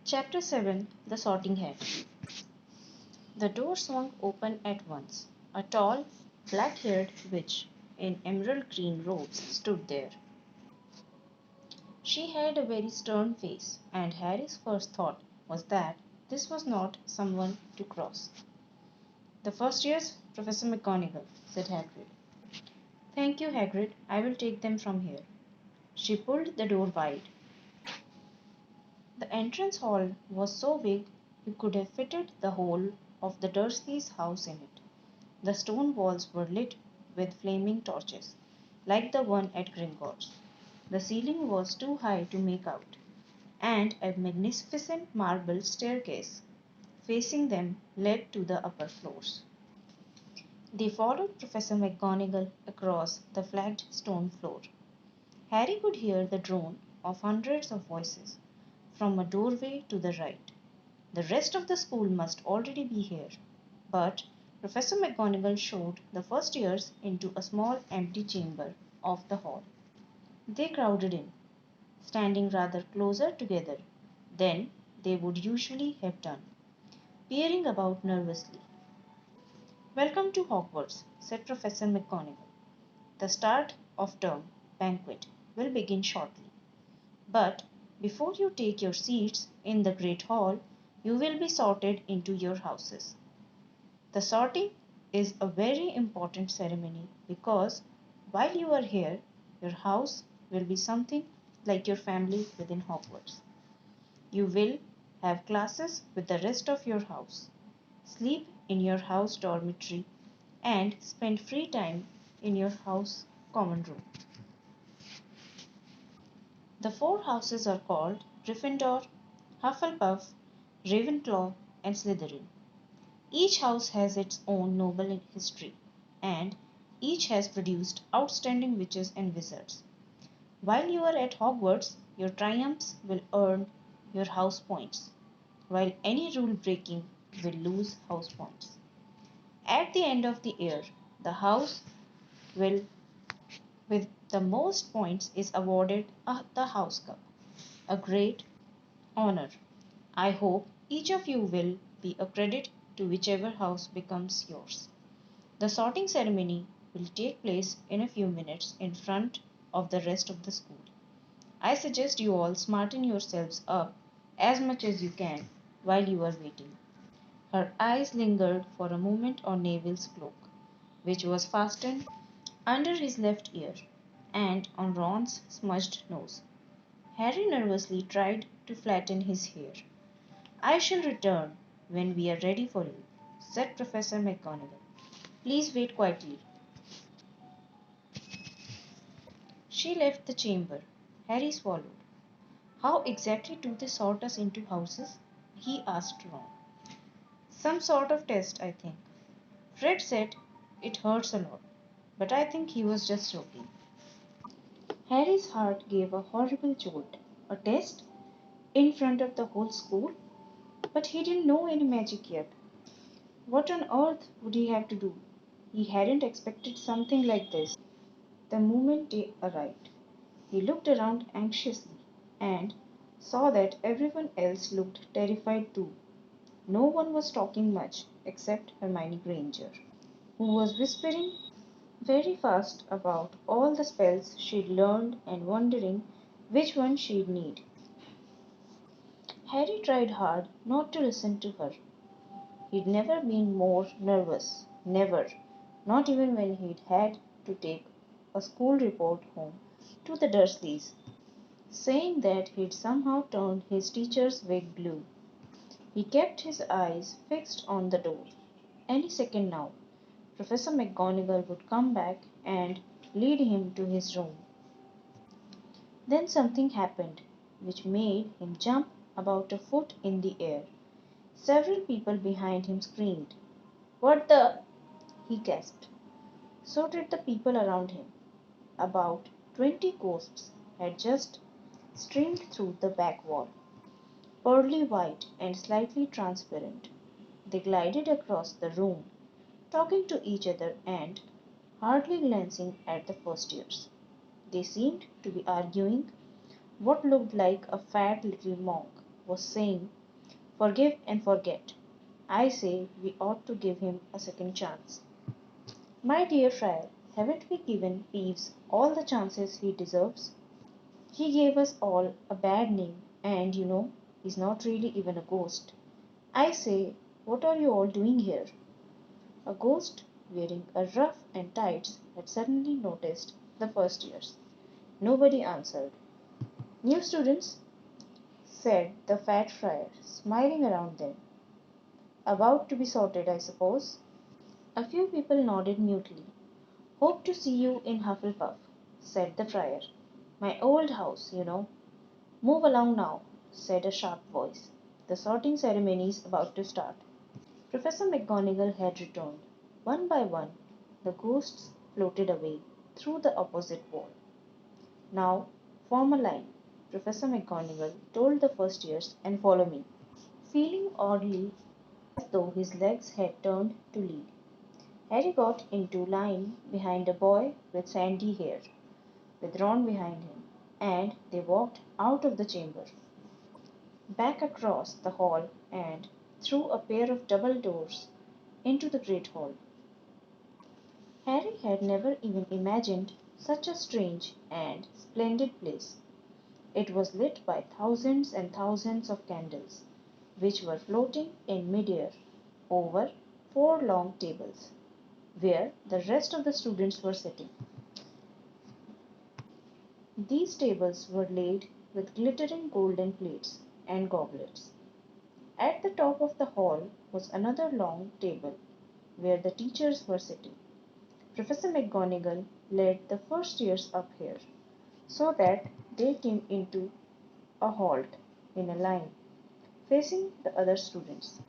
Chapter 7. The Sorting Hat. The door swung open at once. A tall, black haired witch in emerald green robes stood there. She had a very stern face, and Harry's first thought was that this was not someone to cross. The first years, Professor McGonagall, said Hagrid. Thank you, Hagrid. I will take them from here. She pulled the door wide. The entrance hall was so big you could have fitted the whole of the Dursleys' house in it. The stone walls were lit with flaming torches, like the one at Gringotts. The ceiling was too high to make out, and a magnificent marble staircase facing them led to the upper floors. They followed Professor McGonagall across the flagged stone floor. Harry could hear the drone of hundreds of voices from a doorway to the right. The rest of the school must already be here, but Professor McGonagall showed the first years into a small empty chamber of the hall. They crowded in, standing rather closer together than they would usually have done, peering about nervously. Welcome to Hogwarts, said Professor McGonagall. The start of term banquet will begin shortly. But before you take your seats in the Great Hall, you will be sorted into your houses. The sorting is a very important ceremony because while you are here, your house will be something like your family within Hogwarts. You will have classes with the rest of your house, sleep in your house dormitory, and spend free time in your house common room. The four houses are called Gryffindor, Hufflepuff, Ravenclaw, and Slytherin. Each house has its own noble history, and each has produced outstanding witches and wizards. While you are at Hogwarts, your triumphs will earn your house points, while any rule breaking will lose house points. At the end of the year, the house will with the most points is awarded the House Cup, a great honor. I hope each of you will be a credit to whichever house becomes yours. The sorting ceremony will take place in a few minutes in front of the rest of the school. I suggest you all smarten yourselves up as much as you can while you are waiting. Her eyes lingered for a moment on Neville's cloak, which was fastened under his left ear, and on Ron's smudged nose. Harry nervously tried to flatten his hair. I shall return when we are ready for you, said Professor McGonagall. Please wait quietly. She left the chamber. Harry swallowed. How exactly do they sort us into houses? He asked Ron. Some sort of test, I think. Fred said it hurts a lot, but I think he was just joking. Harry's heart gave a horrible jolt. A test? In front of the whole school? But he didn't know any magic yet. What on earth would he have to do? He hadn't expected something like this. The moment they arrived, he looked around anxiously and saw that everyone else looked terrified too. No one was talking much except Hermione Granger, who was whispering very fast about all the spells she'd learned and wondering which one she'd need. Harry tried hard not to listen to her. He'd never been more nervous, never, not even when he'd had to take a school report home to the Dursleys, saying that he'd somehow turned his teacher's wig blue. He kept his eyes fixed on the door. Any second now, Professor McGonagall would come back and lead him to his room. Then something happened which made him jump about a foot in the air. Several people behind him screamed. What the? He gasped. So did the people around him. About 20 ghosts had just streamed through the back wall, pearly white and slightly transparent. They glided across the room, talking to each other and hardly glancing at the first years. They seemed to be arguing what looked like a fat little monk. was saying, "Forgive and forget." I say we ought to give him a second chance. My dear friar, haven't we given Peeves all the chances he deserves? He gave us all a bad name, and he's not really even a ghost. I say, what are you all doing here? A ghost wearing a ruff and tights had suddenly noticed the first years. Nobody answered. "New students?" said the fat friar, smiling around them. "About to be sorted, I suppose." A few people nodded mutely. "Hope to see you in Hufflepuff," said the friar. "My old house. "Move along now," said a sharp voice. "The sorting ceremony's about to start." Professor McGonagall had returned. One by one, the ghosts floated away through the opposite wall. "Now, form a line," Professor McGonagall told the first years, "and follow me." Feeling oddly as though his legs had turned to lead, Harry got into line behind a boy with sandy hair, with Ron behind him, and they walked out of the chamber, back across the hall, and through a pair of double doors into the great hall. Harry had never even imagined such a strange and splendid place. It was lit by thousands and thousands of candles, which were floating in midair over four long tables, where the rest of the students were sitting. These tables were laid with glittering golden plates and goblets. At the top of the hall was another long table, where the teachers were sitting. Professor McGonagall led the first years up here, so that they came into a halt in a line, facing the other students,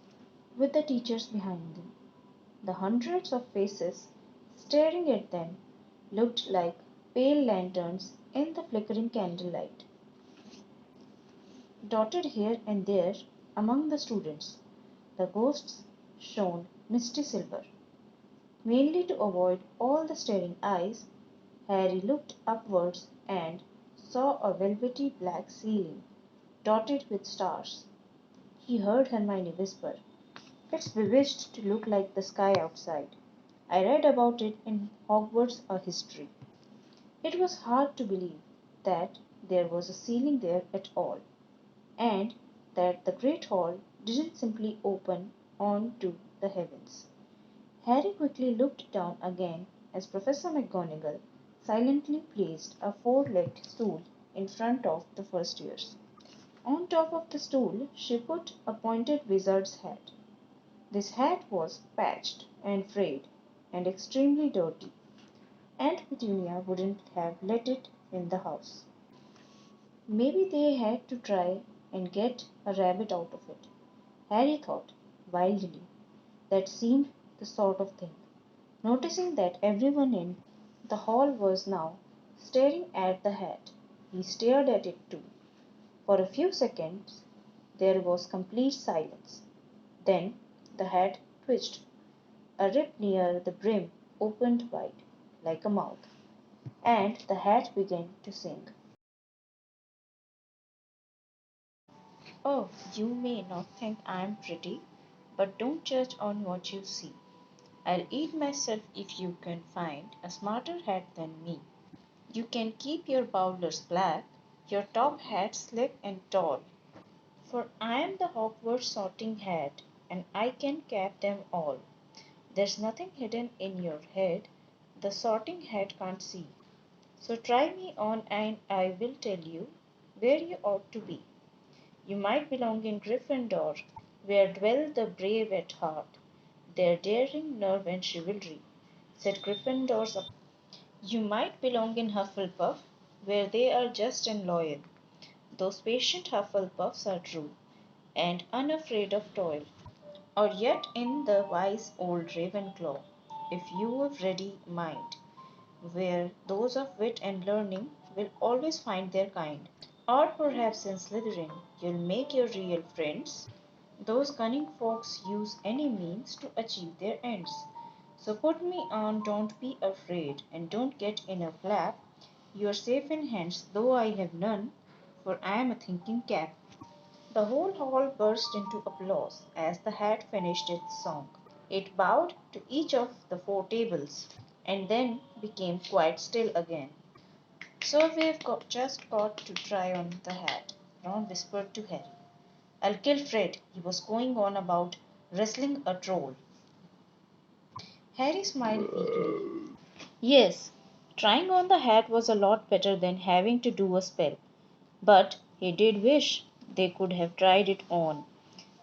with the teachers behind them. The hundreds of faces staring at them looked like pale lanterns in the flickering candlelight. Dotted here and there among the students, the ghosts shone misty silver. Mainly to avoid all the staring eyes, Harry looked upwards and saw a velvety black ceiling dotted with stars. He heard Hermione whisper, "It's bewitched to look like the sky outside. I read about it in Hogwarts a history." It was hard to believe that there was a ceiling there at all, and that the great hall didn't simply open on to the heavens. Harry quickly looked down again as Professor McGonagall silently placed a four-legged stool in front of the first years. On top of the stool she put a pointed wizard's hat. This hat was patched and frayed and extremely dirty. Aunt Petunia wouldn't have let it in the house. Maybe they had to try and get a rabbit out of it, Harry thought wildly. That seemed the sort of thing. Noticing that everyone in the hall was now staring at the hat, he stared at it too. For a few seconds there was complete silence. Then the hat twitched. A rip near the brim opened wide, like a mouth, and the hat began to sing. "Oh, you may not think I'm pretty, but don't judge on what you see. I'll eat myself if you can find a smarter hat than me. You can keep your bowlers black, your top hat slick and tall, for I'm the Hogwarts sorting hat, and I can cap them all. There's nothing hidden in your head the sorting hat can't see. So try me on and I will tell you where you ought to be. You might belong in Gryffindor, where dwell the brave at heart, their daring nerve and chivalry," said Gryffindor's. "You might belong in Hufflepuff, where they are just and loyal. Those patient Hufflepuffs are true, and unafraid of toil. Or yet in the wise old Ravenclaw, if you've ready mind, where those of wit and learning will always find their kind. Or perhaps in Slytherin you'll make your real friends. Those cunning folks use any means to achieve their ends. So put me on, don't be afraid, and don't get in a flap. You are safe in hands, though I have none, for I am a thinking cap." The whole hall burst into applause as the hat finished its song. It bowed to each of the four tables and then became quite still again. So just got to try on the hat, Ron whispered to Harry. I'll kill Fred. He was going on about wrestling a troll. Harry smiled weakly. Yes, trying on the hat was a lot better than having to do a spell, but he did wish they could have tried it on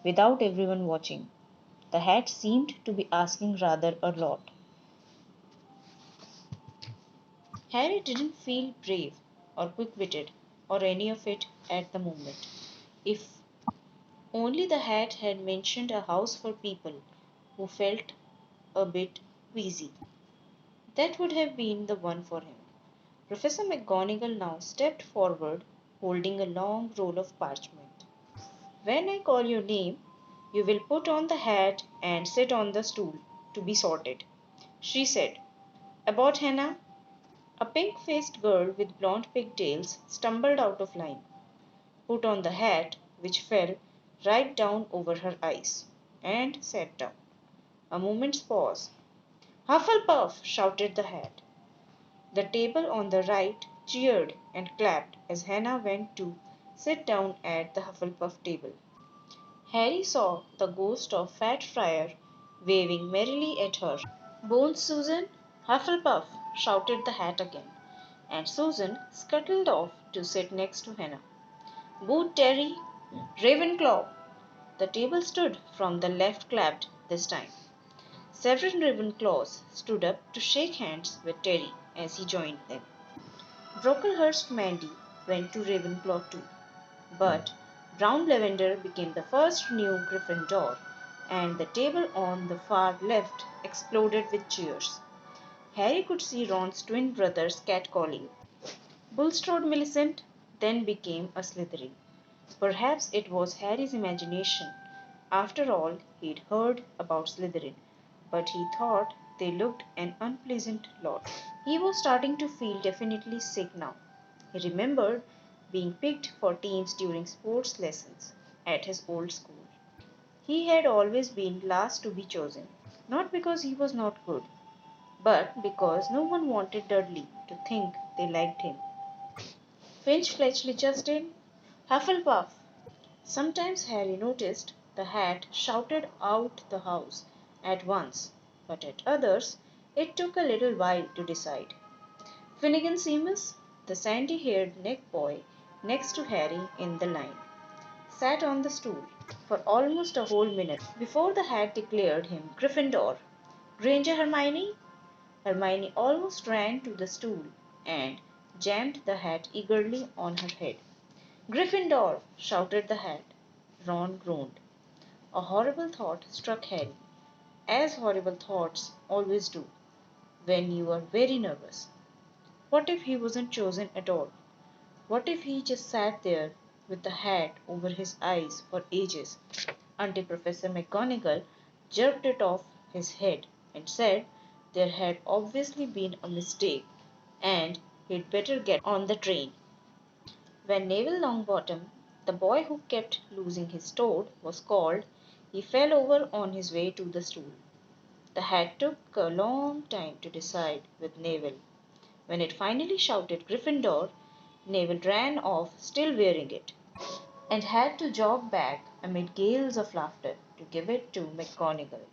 without everyone watching. The hat seemed to be asking rather a lot. Harry didn't feel brave or quick witted or any of it at the moment. If only the hat had mentioned a house for people who felt a bit queasy. That would have been the one for him. Professor McGonagall now stepped forward, holding a long roll of parchment. When I call your name, you will put on the hat and sit on the stool to be sorted, she said. About Hannah, a pink faced girl with blonde pigtails stumbled out of line, put on the hat, which fell right down over her eyes, and sat down. A moment's pause. Hufflepuff! Shouted the hat. The table on the right cheered and clapped as Hannah went to sit down at the Hufflepuff table. Harry saw the ghost of Fat Friar waving merrily at her. Bones, Susan! Hufflepuff! Shouted the hat again, and Susan scuttled off to sit next to Hannah. Boot Terry! Ravenclaw! The table stood from the left clapped this time. Several Ravenclaws stood up to shake hands with Terry as he joined them. Brocklehurst Mandy went to Ravenclaw too, but Brown Lavender became the first new Gryffindor, and the table on the far left exploded with cheers. Harry could see Ron's twin brothers catcalling. Bulstrode Millicent then became a Slytherin. Perhaps it was Harry's imagination. After all, he'd heard about Slytherin, but he thought they looked an unpleasant lot. He was starting to feel definitely sick now. He remembered being picked for teams during sports lessons at his old school. He had always been last to be chosen, not because he was not good, but because no one wanted Dudley to think they liked him. Finch Fletchley Justin, Hufflepuff. Sometimes Harry noticed the hat shouted out the house at once, but at others it took a little while to decide. Finnegan Seamus, the sandy haired neck boy next to Harry in the line, sat on the stool for almost a whole minute before the hat declared him Gryffindor. Granger Hermione? Hermione almost ran to the stool and jammed the hat eagerly on her head. Gryffindor! Shouted the hat. Ron groaned. A horrible thought struck Harry, as horrible thoughts always do when you are very nervous. What if he wasn't chosen at all? What if he just sat there with the hat over his eyes for ages until Professor McGonagall jerked it off his head and said there had obviously been a mistake and he'd better get on the train. When Neville Longbottom, the boy who kept losing his toad, was called, he fell over on his way to the stool. The hat took a long time to decide with Neville. When it finally shouted Gryffindor, Neville ran off, still wearing it, and had to jog back amid gales of laughter to give it to McGonagall.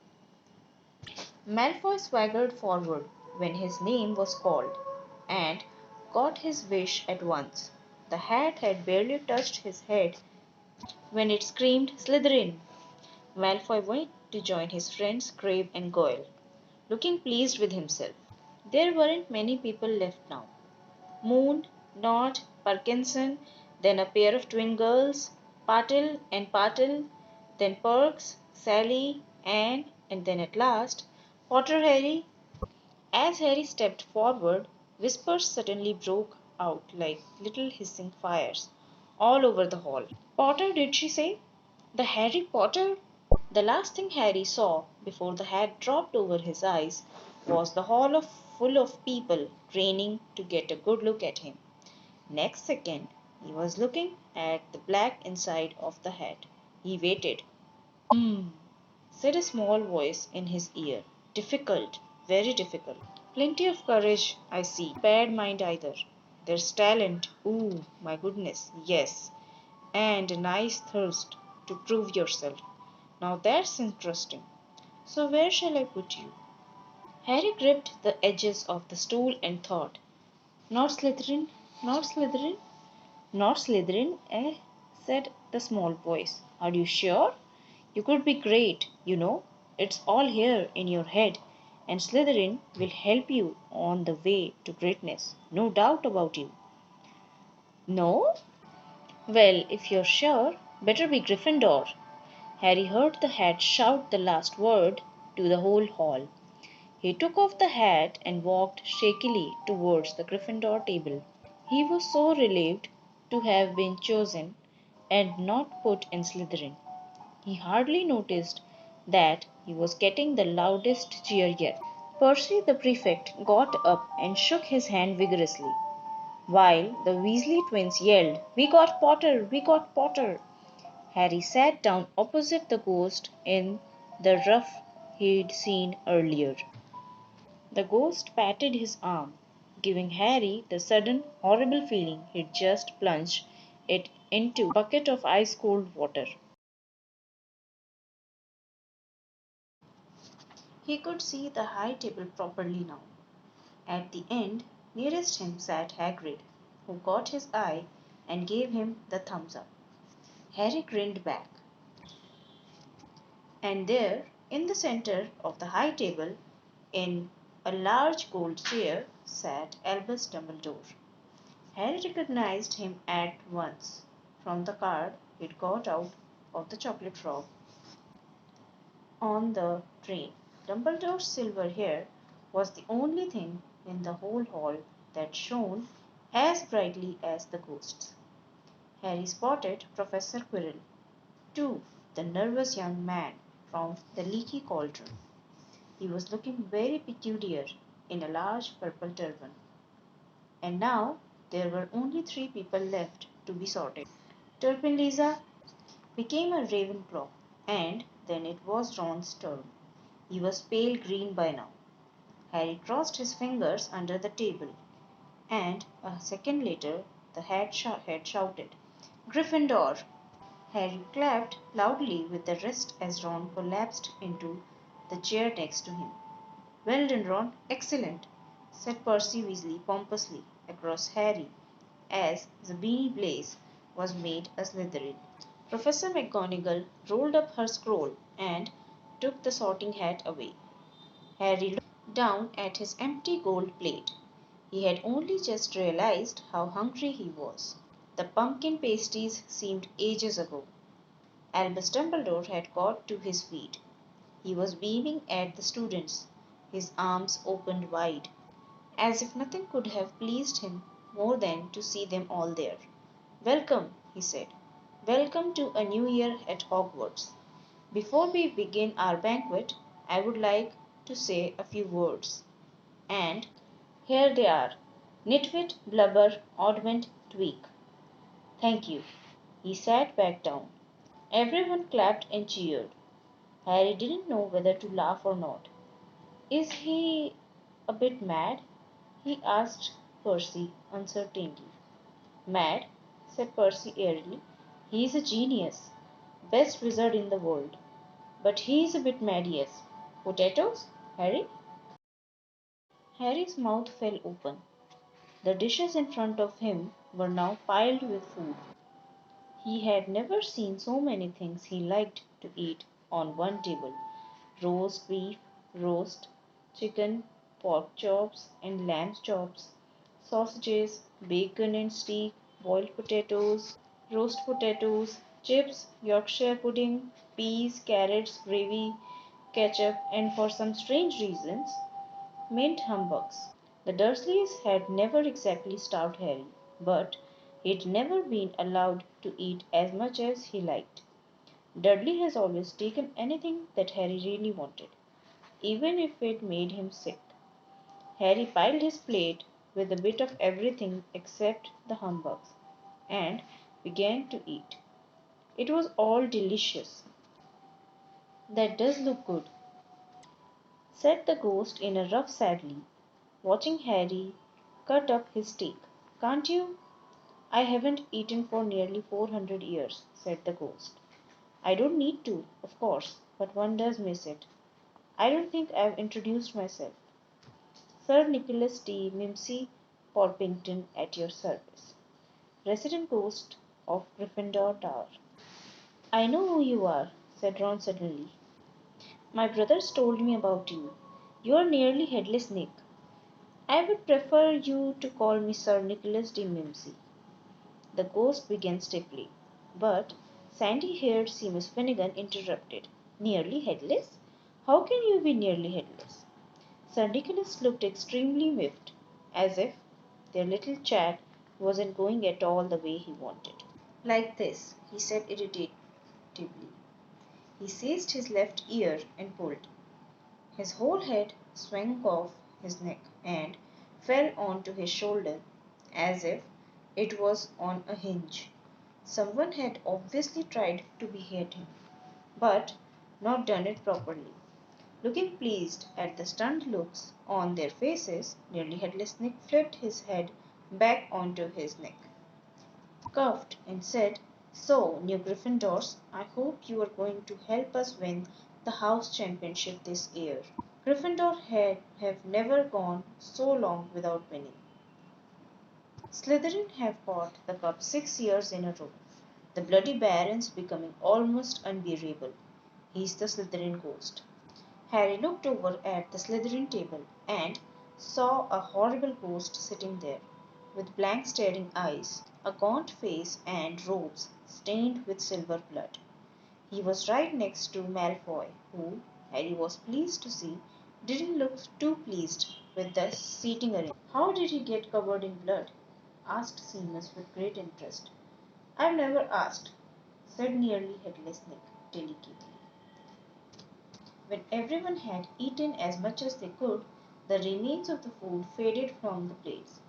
Malfoy swaggered forward when his name was called, and got his wish at once. The hat had barely touched his head when it screamed Slytherin. Malfoy went to join his friends Crabbe and Goyle, looking pleased with himself. There weren't many people left now. Moon, Nod, Parkinson, then a pair of twin girls, Patil and Patil, then Perks, Sally, Anne, and then at last Potter Harry. As Harry stepped forward, whispers suddenly broke out like little hissing fires all over the hall. Potter, did she say? The Harry Potter? The last thing Harry saw before the hat dropped over his eyes was the hall full of people craning to get a good look at him. Next second, He was looking at the black inside of the hat. He waited. Hmm, said a small voice in his ear. Difficult, very difficult. Plenty of courage, I see. Bad mind either. There's talent. Ooh, my goodness, yes. And a nice thirst to prove yourself. Now that's interesting. So where shall I put you? Harry gripped the edges of the stool and thought. Not Slytherin, not Slytherin, not Slytherin, eh? Said the small voice. Are you sure? You could be great, you know. It's all here in your head, and Slytherin will help you on the way to greatness. No doubt about you. No? Well, if you're sure, better be Gryffindor. Harry heard the hat shout the last word to the whole hall. He took off the hat and walked shakily towards the Gryffindor table. He was so relieved to have been chosen and not put in Slytherin. He hardly noticed that he was getting the loudest cheer yet. Percy the prefect got up and shook his hand vigorously, while the Weasley twins yelled, We got Potter! We got Potter! Harry sat down opposite the ghost in the rough he'd seen earlier. The ghost patted his arm, giving Harry the sudden horrible feeling he'd just plunged it into a bucket of ice cold water. He could see the high table properly now. At the end, nearest him sat Hagrid, who caught his eye and gave him the thumbs up. Harry grinned back. And there, in the center of the high table, in a large gold chair, sat Albus Dumbledore. Harry recognized him at once from the card he'd got out of the chocolate frog on the train. Dumbledore's silver hair was the only thing in the whole hall that shone as brightly as the ghost's. Harry spotted Professor Quirrell, too, the nervous young man from the leaky cauldron. He was looking very peculiar in a large purple turban. And now there were only three people left to be sorted. Turpin Lisa became a Ravenclaw, and then it was Ron's turn. He was pale green by now. Harry crossed his fingers under the table, and a second later the head shouted, Gryffindor! Harry clapped loudly with the wrist as Ron collapsed into the chair next to him. Well done, Ron. Excellent, said Percy Weasley pompously across Harry as Zabini Blaze was made a Slytherin. Professor McGonagall rolled up her scroll and took the sorting hat away. Harry looked down at his empty gold plate. He had only just realized how hungry he was. The pumpkin pasties seemed ages ago. Albus Dumbledore had got to his feet. He was beaming at the students, his arms opened wide, as if nothing could have pleased him more than to see them all there. Welcome, he said. Welcome to a new year at Hogwarts. Before we begin our banquet, I would like to say a few words. And here they are. Nitwit, Blubber, Oddment, Tweak. Thank you. He sat back down. Everyone clapped and cheered. Harry didn't know whether to laugh or not. Is he a bit mad? He asked Percy uncertainly. Mad, said Percy airily. He's a genius, best wizard in the world. But he's a bit mad, yes. Potatoes, Harry? Harry's mouth fell open. The dishes in front of him were now piled with food. He had never seen so many things he liked to eat on one table: roast beef, roast chicken, pork chops and lamb chops, sausages, bacon and steak, boiled potatoes, roast potatoes, chips, Yorkshire pudding, peas, carrots, gravy, ketchup, and for some strange reasons, mint humbugs. The Dursleys had never exactly starved Harry, but he'd never been allowed to eat as much as he liked. Dudley has always taken anything that Harry really wanted, even if it made him sick. Harry piled his plate with a bit of everything except the humbugs, and began to eat. It was all delicious. That does look good, said the ghost in a rough sadly, watching Harry cut up his steak. Can't you? I haven't eaten for nearly 400 years, said the ghost. I don't need to, of course, but one does miss it. I don't think I've introduced myself. Sir Nicholas T. Mimsy Porpington at your service. Resident Ghost of Gryffindor Tower. I know who you are, said Ron suddenly. My brothers told me about you. You are nearly headless Nick. I would prefer you to call me Sir Nicholas de Mimsy. The ghost began stiffly. But sandy-haired Seamus Finnegan interrupted. Nearly headless? How can you be nearly headless? Sir Nicholas looked extremely miffed, as if their little chat wasn't going at all the way he wanted. Like this, he said irritatingly. He seized his left ear and pulled. His whole head swung off his neck and fell onto his shoulder as if it was on a hinge. Someone had obviously tried to behead him, but not done it properly. Looking pleased at the stunned looks on their faces, nearly headless Nick flipped his head back onto his neck, coughed, and said, So, new Gryffindors, I hope you are going to help us win the house championship this year. Gryffindor have never gone so long without winning. Slytherin have fought the cup 6 years in a row. The bloody Baron's becoming almost unbearable. He's the Slytherin ghost. Harry looked over at the Slytherin table and saw a horrible ghost sitting there, with blank staring eyes, a gaunt face, and robes stained with silver blood. He was right next to Malfoy, who, Harry was pleased to see, didn't look too pleased with the seating arrangement. How did he get covered in blood? Asked Seamus with great interest. I've never asked, said nearly headless Nick delicately. When everyone had eaten as much as they could, the remains of the food faded from the plates,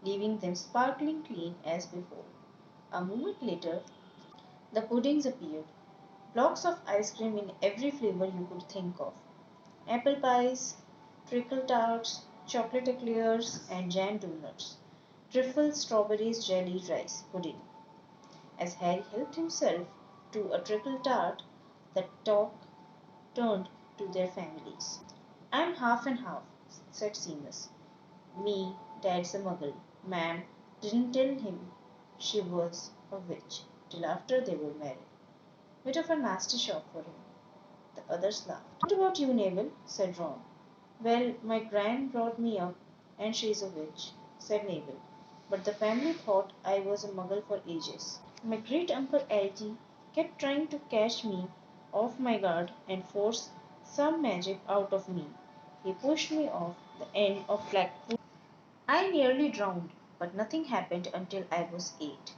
leaving them sparkling clean as before. A moment later, the puddings appeared, blocks of ice cream in every flavor you could think of. Apple pies, treacle tarts, chocolate eclairs, and jam donuts. Trifle strawberries jelly rice pudding. As Harry helped himself to a trickle tart, the talk turned to their families. I'm half and half, said Seamus. Me, Dad's a muggle. Ma'am didn't tell him she was a witch till after they were married. Bit of a nasty shock for him. The others laughed. What about you, Neville? Said Ron. Well, my gran brought me up, and she's a witch, said Neville. But the family thought I was a muggle for ages. My great uncle Algy kept trying to catch me off my guard and force some magic out of me. He pushed me off the end of Blackpool. I nearly drowned, but nothing happened until I was 8.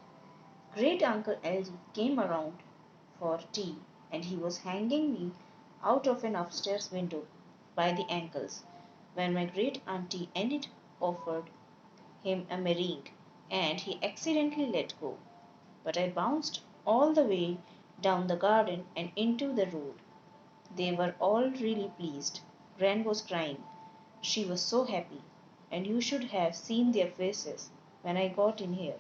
Great Uncle Algy came around for tea, and he was hanging me out of an upstairs window by the ankles when my great auntie Enid offered him a meringue, and he accidentally let go. But I bounced all the way down the garden and into the road. They were all really pleased. Gran was crying. She was so happy, and you should have seen their faces when I got in here.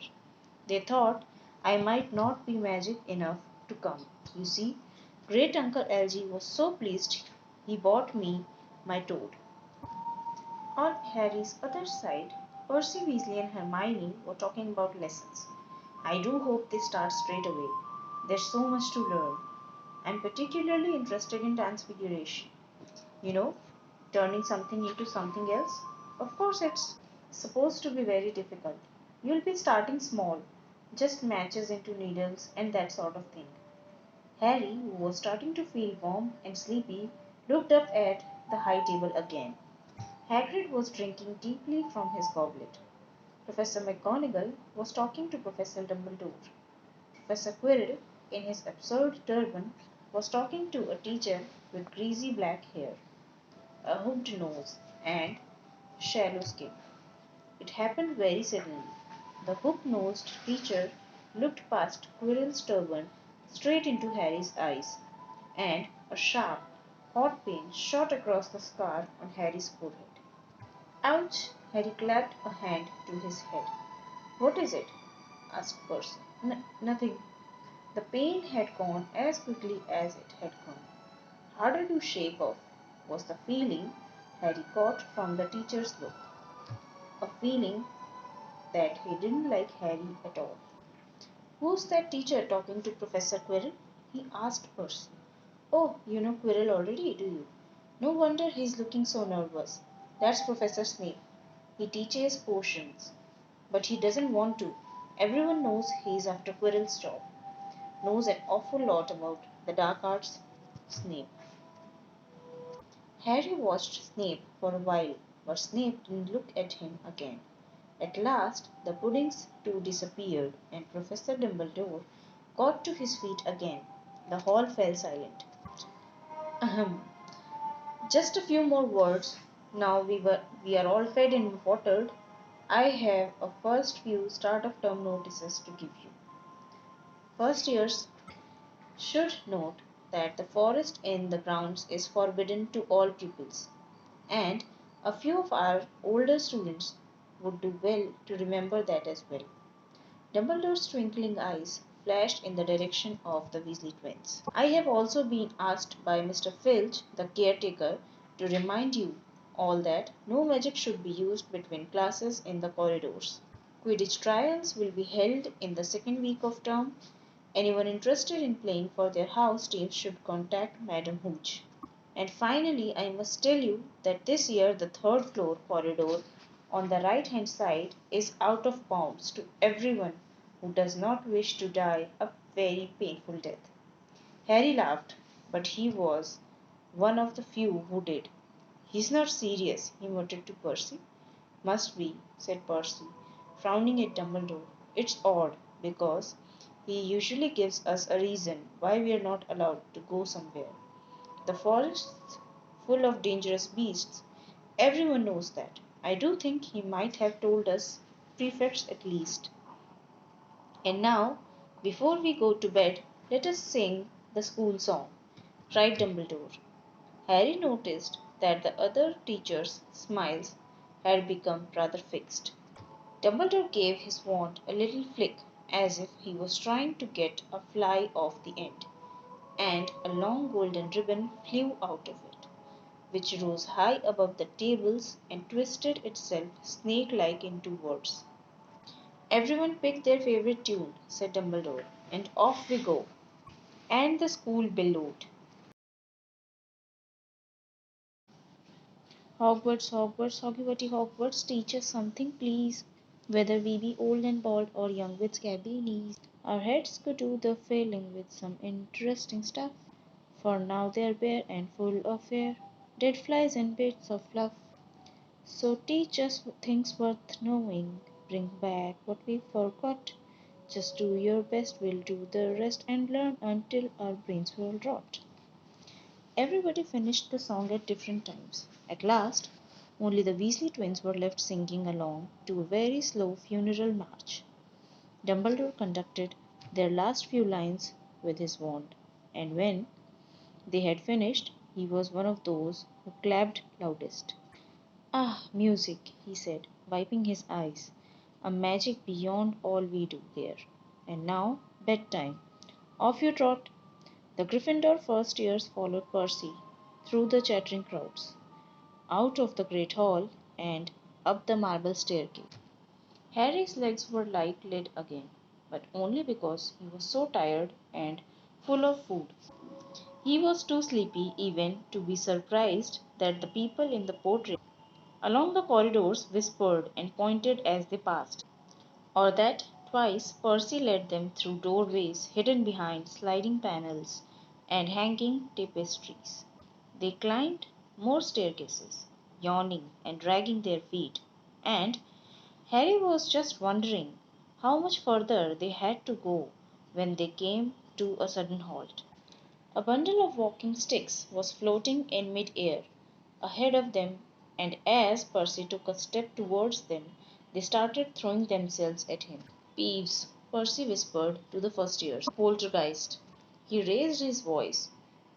They thought I might not be magic enough to come. You see, Great Uncle Algy was so pleased he bought me my toad. On Harry's other side, Percy Weasley and Hermione were talking about lessons. I do hope they start straight away. There's so much to learn. I'm particularly interested in transfiguration. You know, turning something into something else. Of course, it's supposed to be very difficult. You'll be starting small, just matches into needles and that sort of thing. Harry, who was starting to feel warm and sleepy, looked up at the high table again. Hagrid was drinking deeply from his goblet. Professor McGonagall was talking to Professor Dumbledore. Professor Quirrell, in his absurd turban, was talking to a teacher with greasy black hair, a hooked nose, and shallow skin. It happened very suddenly. The hook nosed teacher looked past Quirrell's turban straight into Harry's eyes, and a sharp, hot pain shot across the scar on Harry's forehead. Ouch! Harry clapped a hand to his head. What is it? Asked Percy. Nothing. The pain had gone as quickly as it had come. Harder to shake off was the feeling Harry caught from the teacher's look. A feeling that he didn't like Harry at all. Who's that teacher talking to Professor Quirrell? He asked Percy. Oh, you know Quirrell already, do you? No wonder he's looking so nervous. That's Professor Snape. He teaches potions, but he doesn't want to. Everyone knows he's after Quirrell's job. Knows an awful lot about the dark arts. Snape. Harry watched Snape for a while, but Snape didn't look at him again. At last the puddings too disappeared, and Professor Dumbledore got to his feet again. The hall fell silent. Ahem. Just a few more words. Now we are all fed and watered. I have a first few start of term notices to give you. First years should note that the forest in the grounds is forbidden to all pupils, and a few of our older students would do well to remember that as well. Dumbledore's twinkling eyes flashed in the direction of the Weasley twins. I have also been asked by Mr. Filch, the caretaker, to remind you all that no magic should be used between classes in the corridors. Quidditch trials will be held in the second week of term. Anyone interested in playing for their house teams should contact Madam Hooch. And finally, I must tell you that this year the third floor corridor on the right hand side is out of bounds to everyone who does not wish to die a very painful death. Harry laughed, but he was one of the few who did. He's not serious, he muttered to Percy. Must be, said Percy, frowning at Dumbledore. It's odd, because he usually gives us a reason why we are not allowed to go somewhere. The forest's full of dangerous beasts. Everyone knows that. I do think he might have told us prefects at least. And now, before we go to bed, let us sing the school song, cried Dumbledore. Harry noticed that the other teachers' smiles had become rather fixed. Dumbledore gave his wand a little flick as if he was trying to get a fly off the end, and a long golden ribbon flew out of it, which rose high above the tables and twisted itself snake like into words. Everyone pick their favorite tune, said Dumbledore, and off we go. And the school bellowed. Hogwarts, Hogwarts, Hoggy Hogwarts, teach us something, please. Whether we be old and bald or young with scabby knees, our heads could do the filling with some interesting stuff. For now they're bare and full of air, dead flies and bits of fluff. So teach us things worth knowing, bring back what we forgot. Just do your best, we'll do the rest and learn until our brains will rot. Everybody finished the song at different times. At last, only the Weasley twins were left singing along to a very slow funeral march. Dumbledore conducted their last few lines with his wand, and when they had finished, he was one of those who clapped loudest. Ah, music, he said, wiping his eyes. A magic beyond all we do here. And now, bedtime. Off you trot. The Gryffindor first years followed Percy through the chattering crowds, out of the great hall, and up the marble staircase. Harry's legs were like lead again, but only because he was so tired and full of food. He was too sleepy even to be surprised that the people in the portrait along the corridors whispered and pointed as they passed, or that twice Percy led them through doorways hidden behind sliding panels and hanging tapestries. They climbed more staircases, yawning and dragging their feet, and Harry was just wondering how much further they had to go when they came to a sudden halt. A bundle of walking sticks was floating in mid-air ahead of them, and as Percy took a step towards them, they started throwing themselves at him. Peeves, Percy whispered to the first years. Poltergeist. He raised his voice.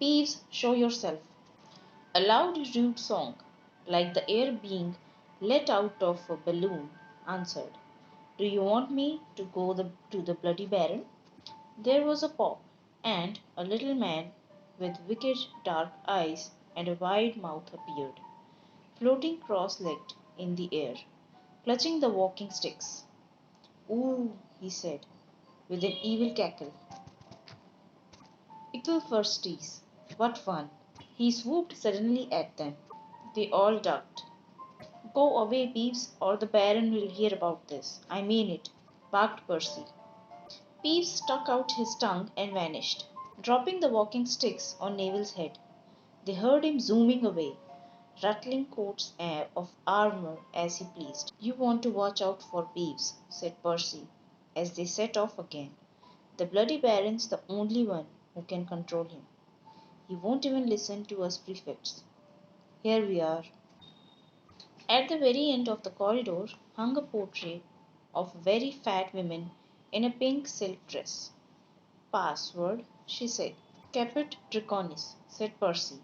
Peeves, show yourself. A loud, rude song, like the air being let out of a balloon, answered. Do you want me to go to the Bloody Baron? There was a pop, and a little man with wicked dark eyes and a wide mouth appeared, floating cross legged in the air, clutching the walking sticks. Ooh, he said, with an evil cackle. Pickle firsties, what fun! He swooped suddenly at them. They all ducked. Go away, Peeves, or the Baron will hear about this. I mean it, barked Percy. Peeves stuck out his tongue and vanished, dropping the walking sticks on Neville's head. They heard him zooming away, rattling coats of armour as he pleased. You want to watch out for Peeves, said Percy, as they set off again. The Bloody Baron's the only one who can control him. He won't even listen to us prefects. Here we are. At the very end of the corridor hung a portrait of a very fat woman in a pink silk dress. Password, she said. Caput Draconis, said Percy,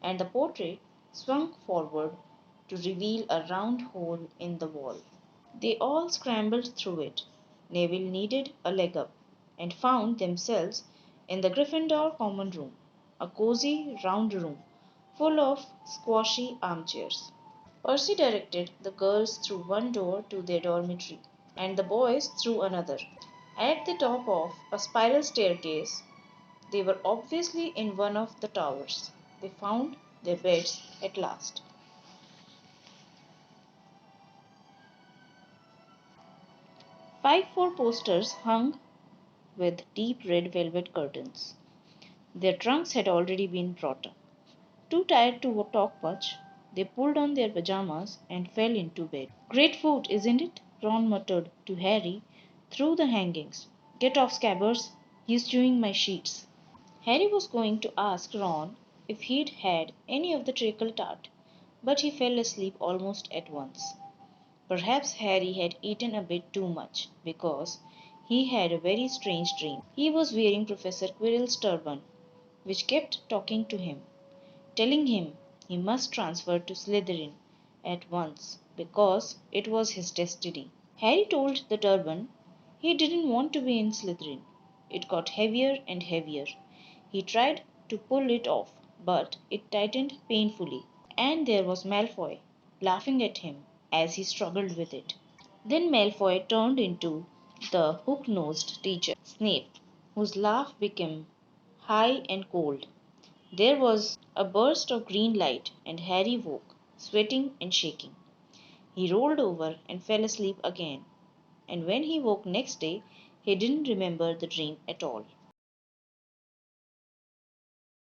and the portrait swung forward to reveal a round hole in the wall. They all scrambled through it. Neville needed a leg up, and found themselves in the Gryffindor common room, a cosy round room full of squashy armchairs. Percy directed the girls through one door to their dormitory, and the boys through another. At the top of a spiral staircase, they were obviously in one of the towers. They found their beds at last. 5-4 posters hung with deep red velvet curtains. Their trunks had already been brought up. Too tired to talk much, they pulled on their pajamas and fell into bed. Great food, isn't it? Ron muttered to Harry through the hangings. Get off, Scabbers. He's chewing my sheets. Harry was going to ask Ron if he'd had any of the treacle tart, but he fell asleep almost at once. Perhaps Harry had eaten a bit too much, because he had a very strange dream. He was wearing Professor Quirrell's turban, which kept talking to him, telling him he must transfer to Slytherin at once because it was his destiny. Harry told the turban he didn't want to be in Slytherin. It got heavier and heavier. He tried to pull it off, but it tightened painfully, and there was Malfoy laughing at him as he struggled with it. Then Malfoy turned into the hook nosed teacher, Snape, whose laugh became high and cold. There was a burst of green light, and Harry woke, sweating and shaking. He rolled over and fell asleep again, and when he woke next day, he didn't remember the dream at all.